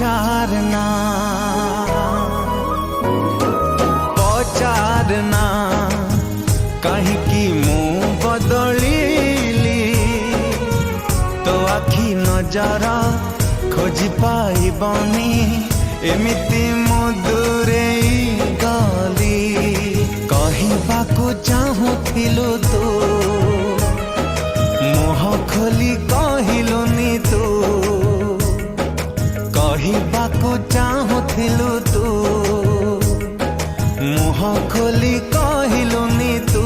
पचारना पचारना कहीं मु बदलिली तो आखि नजर खोजी पाइबनी एमिति मु दूरेई गली कहवाकू चाहूथिलु तू मुह खोली कहलुनी तू कहवाकू चाहूथिलु तू मुह खोली कहलुनी तू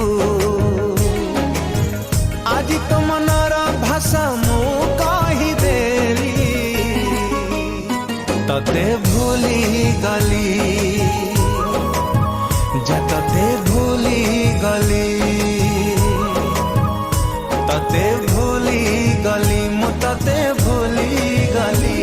आज तो मनर भाषा मु कहीदेली तते भूली गली जा तते भूली गली तते भूली गली मु तते भूली गली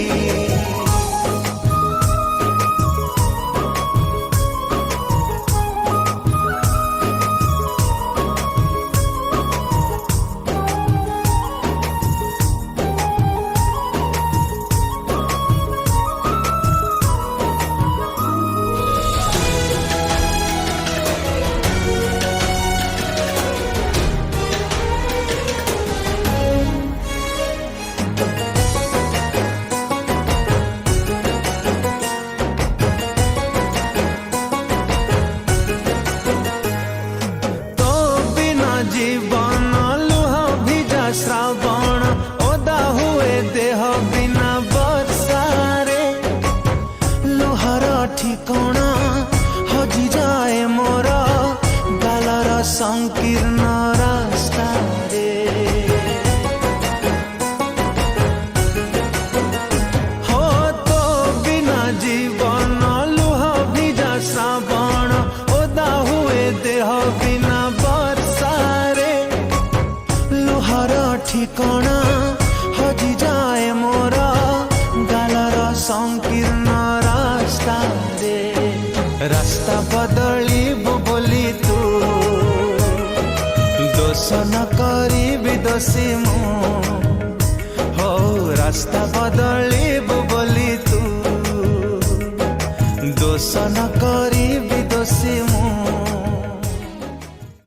जीवन लुह भिजा श्रावण ओदा हुए देह बिना बरसारे लुहर ठिकଣା हजि जाए मोर गालर संकीर्ण रास्ता रे हो तो बिना जीवन लुह भिजा श्रावण ओदा हुए देह बिना ठिकଣା हजि जाए मोर गालर संकीर्ण रास्ता रे रास्ता बदलिबु बोली तू दोष न करिबि दोषी मु हो रास्ता बदलिबु बोली तू दोष न करी